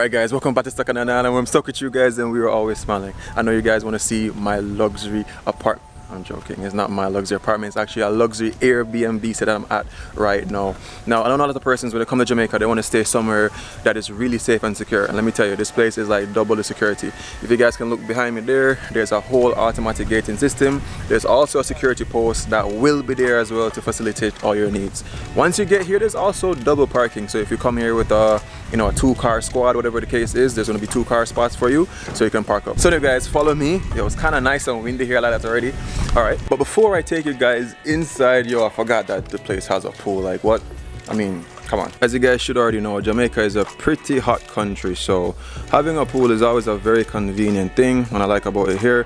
Alright guys, welcome back to Stuck on an Island where I'm stuck with you guys and we are always smiling. I know you guys want to see my luxury apartment. I'm joking, it's not my luxury apartment, it's actually a luxury Airbnb set that I'm at right now. Now, I know a lot of the persons when they come to Jamaica, they want to stay somewhere that is really safe and secure. And let me tell you, this place is like double the security. If you guys can look behind me there's a whole automatic gating system. There's also a security post that will be there as well to facilitate all your needs. Once you get here, there's also double parking. So if you come here with a 2-car squad, whatever the case is, there's going to be 2-car spots for you so you can park up. So now guys, follow me. It was kind of nice and windy here like that already. Alright, but before I take you guys inside, I forgot that the place has a pool. Like what? I mean, come on. As you guys should already know, Jamaica is a pretty hot country, so having a pool is always a very convenient thing. What I like about it here,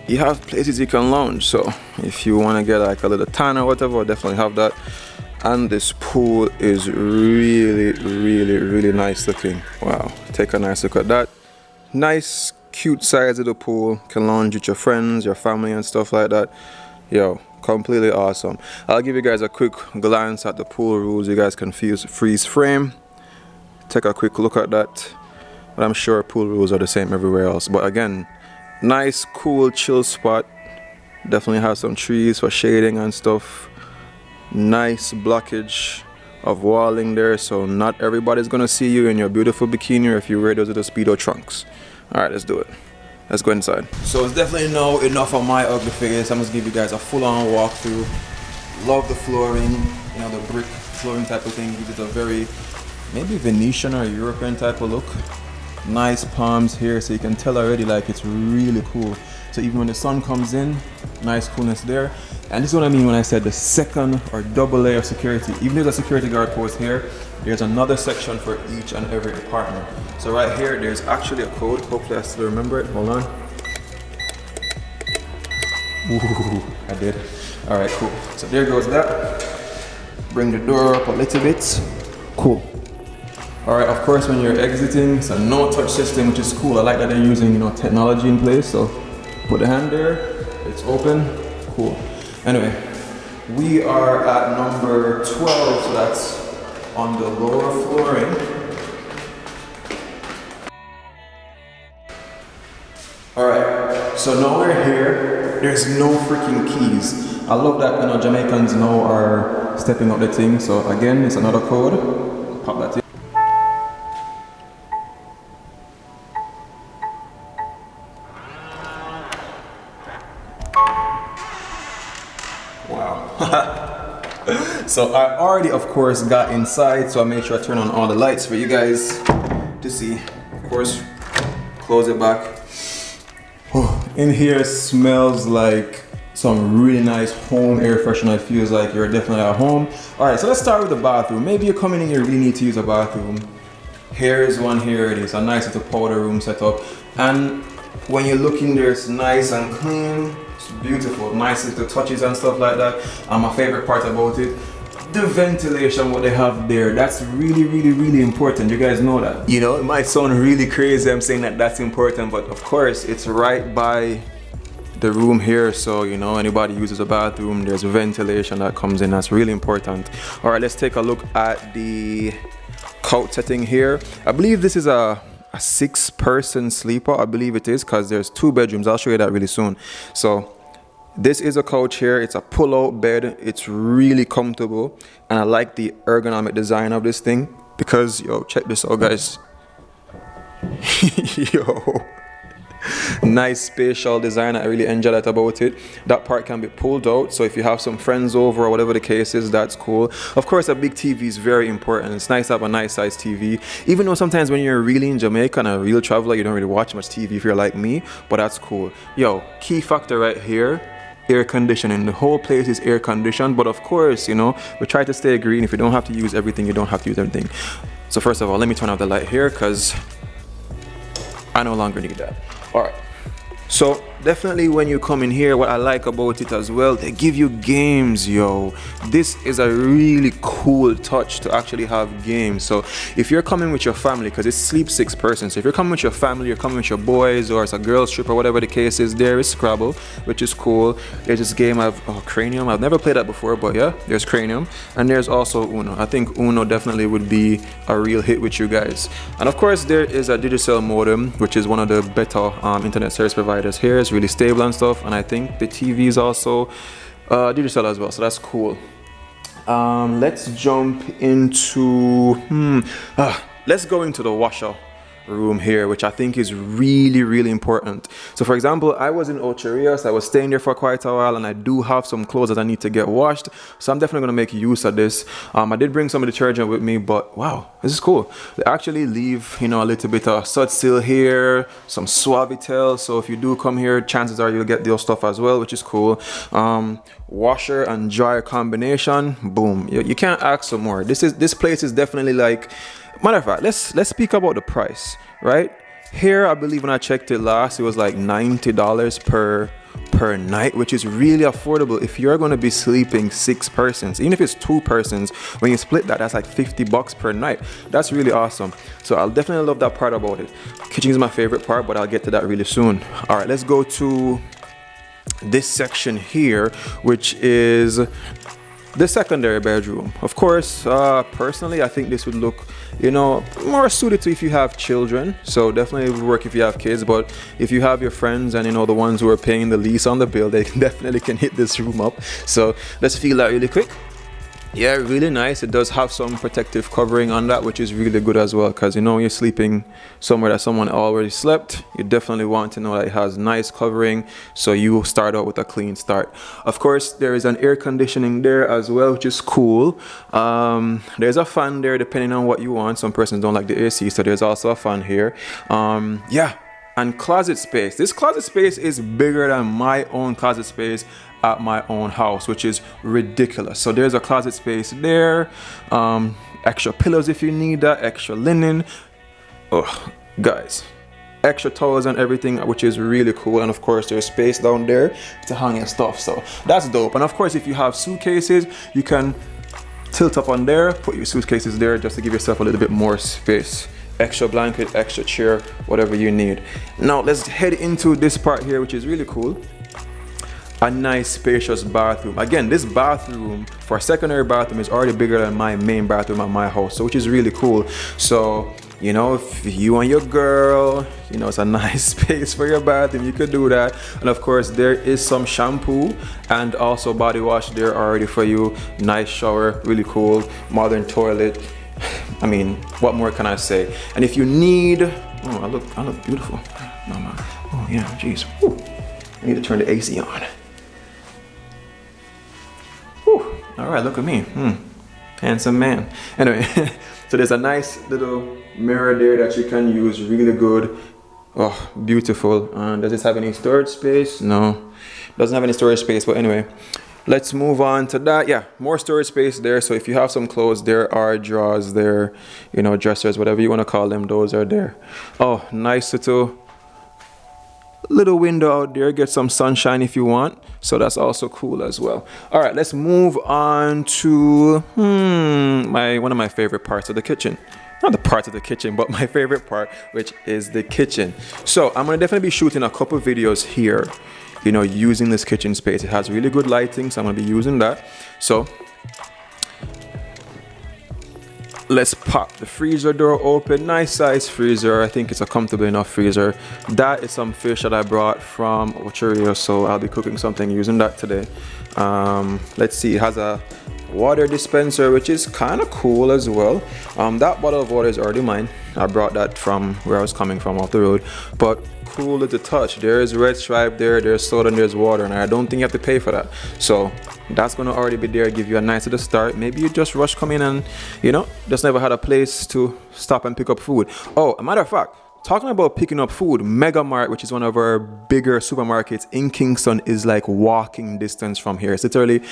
you have places you can lounge. So if you want to get like a little tan or whatever, definitely have that. And this pool is really nice looking. Wow, take a nice look at that. Nice cute size of the pool, can lounge with your friends, your family and stuff like that. Yo, completely awesome. I'll give you guys a quick glance at the pool rules. You guys can freeze frame, take a quick look at that. But I'm sure pool rules are the same everywhere else. But again, nice cool chill spot. Definitely have some trees for shading and stuff. Nice blockage of walling there, so not everybody's gonna see you in your beautiful bikini or if you wear those little Speedo trunks. Alright, let's do it. Let's go inside. So it's definitely now enough of my ugly face. I'm gonna give you guys a full-on walkthrough. Love the flooring, the brick flooring type of thing. Gives it a very maybe Venetian or European type of look. Nice palms here, so you can tell already like it's really cool. So even when the sun comes in, nice coolness there. And this is what I mean when I said the second or double layer of security. Even there's a security guard post here, there's another section for each and every apartment. So right here, there's actually a code. Hopefully I still remember it. Hold on. Ooh, I did. All right, cool. So there goes that. Bring the door up a little bit. Cool. All right, of course, when you're exiting, it's a no-touch system, which is cool. I like that they're using, technology in place. So put the hand there, it's open, cool. Anyway, we are at number 12, so that's on the lower flooring. All right, so now we're here. There's no freaking keys. I love that, Jamaicans now are stepping up the thing. So again, it's another code. Pop that in. Wow. So I already of course got inside, so I made sure I turn on all the lights for you guys to see. Of course, close it back. In here smells like some really nice home air freshener. It feels like you're definitely at home. Alright, so let's start with the bathroom. Maybe you're coming in here, you really need to use a bathroom. Here's one here, it is a nice little powder room setup. And when you look in there, it's nice and clean. Beautiful, nice little touches and stuff like that. And my favorite part about it, the ventilation, what they have there, that's really important. You guys know that. It might sound really crazy, I'm saying that that's important, but of course it's right by the room here, so anybody uses a bathroom, there's ventilation that comes in. That's really important. All right, let's take a look at the couch setting here. I believe this is a 6-person sleeper. I believe it is, because there's 2 bedrooms. I'll show you that really soon. So this is a couch here. It's a pull-out bed. It's really comfortable, and I like the ergonomic design of this thing because check this out, guys. Nice spatial design. I really enjoy that about it. That part can be pulled out, so if you have some friends over or whatever the case is, that's cool. Of course, a big TV is very important. It's nice to have a nice size TV, even though sometimes when you're really in Jamaica and a real traveler, you don't really watch much TV if you're like me, but that's cool. Key factor right here, air conditioning. The whole place is air conditioned, but of course, we try to stay green. If you don't have to use everything, you don't have to use everything. So first of all, let me turn off the light here because I no longer need that. All right, So definitely when you come in here, what I like about it as well, they give you games, yo. This is a really cool touch to actually have games. So if you're coming with your family, because it sleeps 6 persons, so if you're coming with your family, you're coming with your boys, or it's a girls trip or whatever the case is, there is Scrabble, which is cool. There's this game of Cranium. I've never played that before, but yeah, there's Cranium. And there's also Uno. I think Uno definitely would be a real hit with you guys. And of course there is a Digicel modem, which is one of the better internet service providers here. It's really stable and stuff, and I think the TV is also Digicel as well, so that's cool. Let's jump into let's go into the washer room here, which I think is really important. So for example, I was in Ocho Rios, I was staying there for quite a while, and I do have some clothes that I need to get washed, so I'm definitely going to make use of this. I did bring some of the detergent with me, but wow, this is cool. They actually leave, you know, a little bit of Sudsil here, some Suavitel, so if you do come here, chances are you'll get those stuff as well, which is cool. Washer and dryer combination, boom, you can't ask for more. This place is definitely like, matter of fact, let's speak about the price, right? Here, I believe when I checked it last, it was like $90 per night, which is really affordable if you're going to be sleeping 6 persons. Even if it's 2 persons, when you split that, that's like $50 per night. That's really awesome. So I'll definitely love that part about it. Kitchen is my favorite part, but I'll get to that really soon. All right, let's go to this section here, which is the secondary bedroom. Of course, personally, I think this would look, you know, more suited to if you have children. So definitely would work if you have kids, but if you have your friends and, you know, the ones who are paying the lease on the bill, they definitely can hit this room up. So let's feel that really quick. Yeah, really nice. It does have some protective covering on that, which is really good as well, because, you know, you're sleeping somewhere that someone already slept, you definitely want to know that it has nice covering, so you start out with a clean start. Of course, there is an air conditioning there as well, which is cool. There's a fan there depending on what you want. Some persons don't like the AC, so there's also a fan here. Yeah, and closet space. This closet space is bigger than my own closet space at my own house, which is ridiculous. So there's a closet space there, extra pillows if you need that, extra linen, guys, extra towels and everything, which is really cool. And of course there's space down there to hang your stuff, so that's dope. And of course, if you have suitcases, you can tilt up on there, put your suitcases there just to give yourself a little bit more space. Extra blanket, extra chair, whatever you need. Now let's head into this part here, which is really cool. A nice spacious bathroom. Again, this bathroom for a secondary bathroom is already bigger than my main bathroom at my house, so which is really cool. So, you know, if you and your girl, you know, it's a nice space for your bathroom, you could do that. And of course, there is some shampoo and also body wash there already for you. Nice shower, really cool. Modern toilet. I mean, what more can I say? And if you need, I look beautiful. Mama. Oh yeah, jeez. I need to turn the AC on. All right, look at me, handsome man. Anyway, so there's a nice little mirror there that you can use, really good. Oh, beautiful. Does this have any storage space? No, doesn't have any storage space, but anyway, let's move on to that. Yeah, more storage space there. So if you have some clothes, there are drawers there, you know, dressers, whatever you want to call them, those are there. Oh, nice little window out there, get some sunshine if you want, so that's also cool as well. All right, let's move on to one of my favorite parts of the kitchen. Not the parts of the kitchen, but my favorite part, which is the kitchen. So I'm gonna definitely be shooting a couple videos here, you know, using this kitchen space. It has really good lighting, so I'm gonna be using that. So let's pop the freezer door open. Nice size freezer. I think it's a comfortable enough freezer. That is some fish that I brought from Ocho Rios, so I'll be cooking something using that today. Let's see, it has a water dispenser, which is kind of cool as well. That bottle of water is already mine. I brought that from where I was coming from, off the road, but cool to touch. There is red stripe there, there's soda, and there's water, and I don't think you have to pay for that. So that's gonna already be there, give you a nice little start. Maybe you just rush come in and, you know, just never had a place to stop and pick up food. Oh, a matter of fact, talking about picking up food, Mega Mart, which is one of our bigger supermarkets in Kingston, is like walking distance from here. It's literally,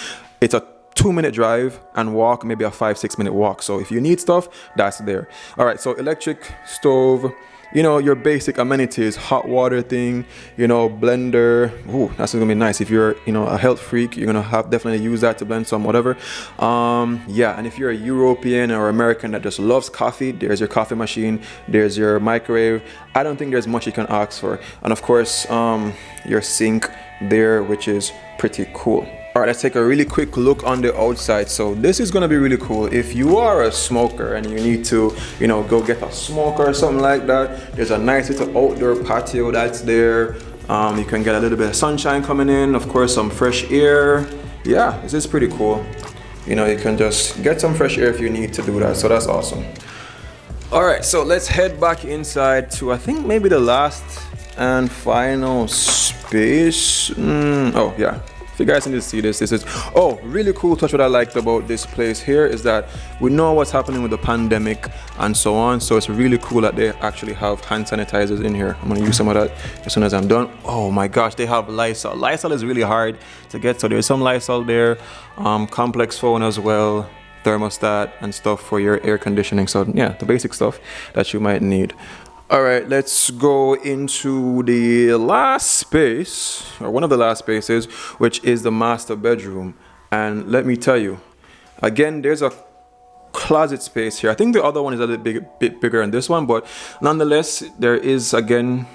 it's a 2-minute drive and walk, maybe a 5-6 minute walk. So if you need stuff, that's there. All right, so electric stove, you know, your basic amenities, hot water thing, you know, blender. Ooh, that's gonna be nice. If you're, you know, a health freak, you're gonna have definitely use that to blend some whatever. Yeah, and if you're a European or American that just loves coffee, there's your coffee machine, there's your microwave. I don't think there's much you can ask for. And of course, your sink there, which is pretty cool. All right, let's take a really quick look on the outside. So this is gonna be really cool. If you are a smoker and you need to, you know, go get a smoker or something like that, there's a nice little outdoor patio that's there. You can get a little bit of sunshine coming in, of course, some fresh air. Yeah, this is pretty cool. You know, you can just get some fresh air if you need to do that. So that's awesome. All right, so let's head back inside to, I think, maybe the last and final space. Oh yeah. If you guys need to see this, this is, oh, really cool touch. What I liked about this place here is that we know what's happening with the pandemic and so on. So it's really cool that they actually have hand sanitizers in here. I'm gonna use some of that as soon as I'm done. Oh my gosh, they have Lysol. Lysol is really hard to get. So there's some Lysol there, complex phone as well, thermostat and stuff for your air conditioning. So yeah, the basic stuff that you might need. All right, let's go into the last space, or one of the last spaces, which is the master bedroom. And let me tell you, again, there's a closet space here. I think the other one is a little bit bigger than this one, but nonetheless, there is, again,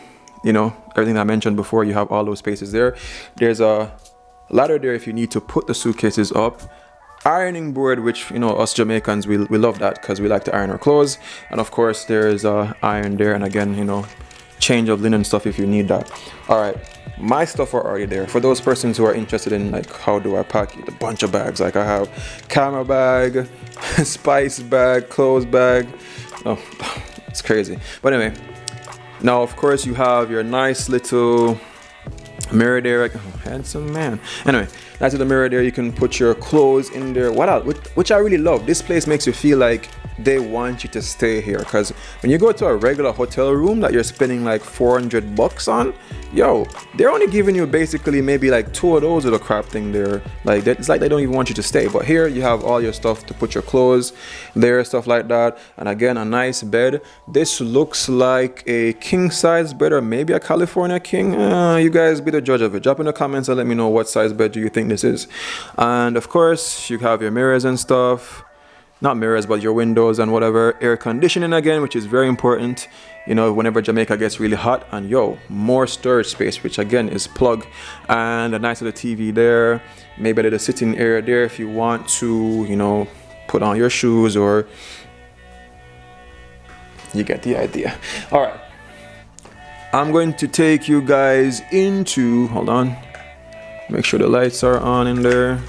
you know, everything I mentioned before, you have all those spaces there. There's a ladder there if you need to put the suitcases up. Ironing board, which, you know, us Jamaicans, we love that because we like to iron our clothes. And of course there's a iron there, and again, you know, change of linen stuff if you need that. All right, my stuff are already there. For those persons who are interested in like how do I pack it, a bunch of bags. Like I have camera bag, spice bag, clothes bag. Oh, it's crazy. But anyway, now of course you have your nice little mirror there. Like, oh, handsome man. Anyway, that's the mirror there. You can put your clothes in there. What else? Which I really love. This place makes you feel like they want you to stay here, because when you go to a regular hotel room that you're spending like $400 on, yo, they're only giving you basically maybe like 2 of those little crap thing there. Like it's like they don't even want you to stay. But here you have all your stuff to put your clothes there, stuff like that. And again, a nice bed. This looks like a king size bed, or maybe a California king. You guys be the judge of it. Drop in the comments and let me know what size bed do you think this is. And of course you have your mirrors and stuff. Not mirrors, but your windows and whatever. Air conditioning again, which is very important, you know, whenever Jamaica gets really hot. And yo, more storage space, which again is plug. And a nice little TV there. Maybe a little sitting area there if you want to, you know, put on your shoes, or you get the idea. All right, I'm going to take you guys into, hold on, make sure the lights are on in there.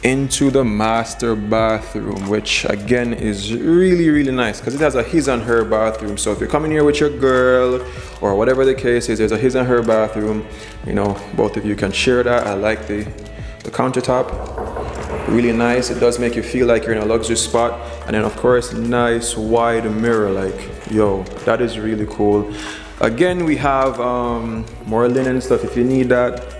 Into the master bathroom, which again is really nice because it has a his and her bathroom. So if you're coming here with your girl or whatever the case is, there's a his and her bathroom. You know, both of you can share that. I like the countertop, really nice. It does make you feel like you're in a luxury spot. And then of course, nice wide mirror. Like, yo, that is really cool. Again, we have more linen stuff if you need that.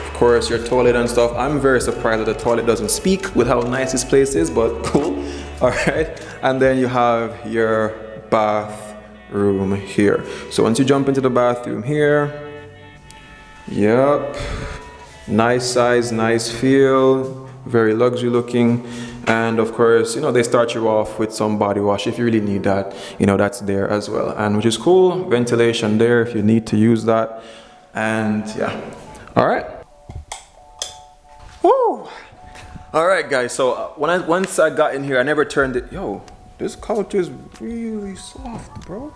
Of course, your toilet and stuff. I'm very surprised that the toilet doesn't speak with how nice this place is, but cool. All right, and then you have your bathroom here. So once you jump into the bathroom here, yep, nice size, nice feel, very luxury looking. And of course, you know, they start you off with some body wash if you really need that. You know, that's there as well, and which is cool. Ventilation there if you need to use that. And yeah, all right. Woo! All right, guys. So once I got in here, I never turned it. Yo, this couch is really soft, bro.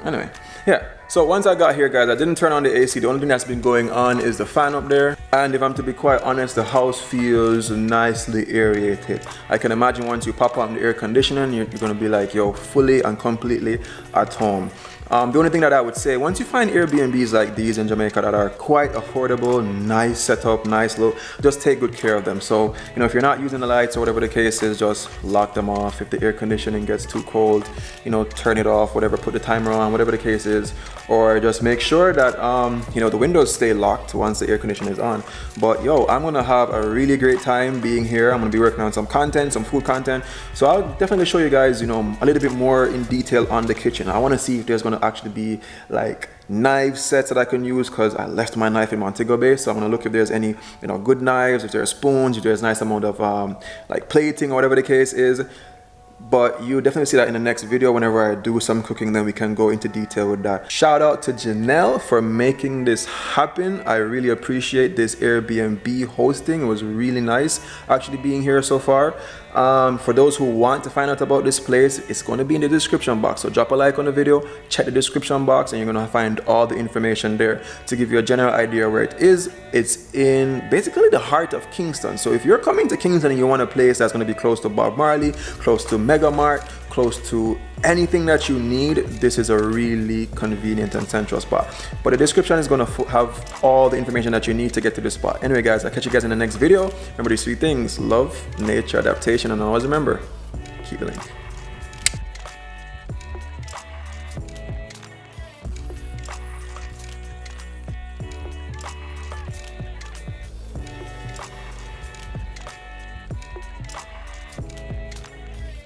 Anyway, yeah. So once I got here, guys, I didn't turn on the AC. The only thing that's been going on is the fan up there. And if I'm to be quite honest, the house feels nicely aerated. I can imagine once you pop on the air conditioning, you're gonna be like, yo, fully and completely at home. The only thing that I would say, once you find Airbnbs like these in Jamaica that are quite affordable, nice setup, nice look, just take good care of them. So, you know, if you're not using the lights or whatever the case is, just lock them off. If the air conditioning gets too cold, you know, turn it off, whatever, put the timer on, whatever the case is, or just make sure that, you know, the windows stay locked once the air conditioner is on. But yo, I'm gonna have a really great time being here. I'm gonna be working on some content, some food content. So I'll definitely show you guys, you know, a little bit more in detail on the kitchen. I wanna see if there's gonna actually be like knife sets that I can use, because I left my knife in Montego Bay. So I'm gonna look if there's any, you know, good knives, if there's spoons, if there's nice amount of like plating or whatever the case is. But you'll definitely see that in the next video. Whenever I do some cooking, then we can go into detail with that. Shout out to Janelle for making this happen. I really appreciate this Airbnb hosting. It was really nice actually being here so far. For those who want to find out about this place, it's going to be in the description box. So drop a like on the video, check the description box, and you're going to find all the information there to give you a general idea where it is. It's in basically the heart of Kingston. So if you're coming to Kingston and you want a place that's going to be close to Bob Marley, close to Mega Mart, close to anything that you need, this is a really convenient and central spot. But the description is going to have all the information that you need to get to this spot. Anyway guys, I'll catch you guys in the next video. Remember these three things: love, nature, adaptation, and always remember, keep the link.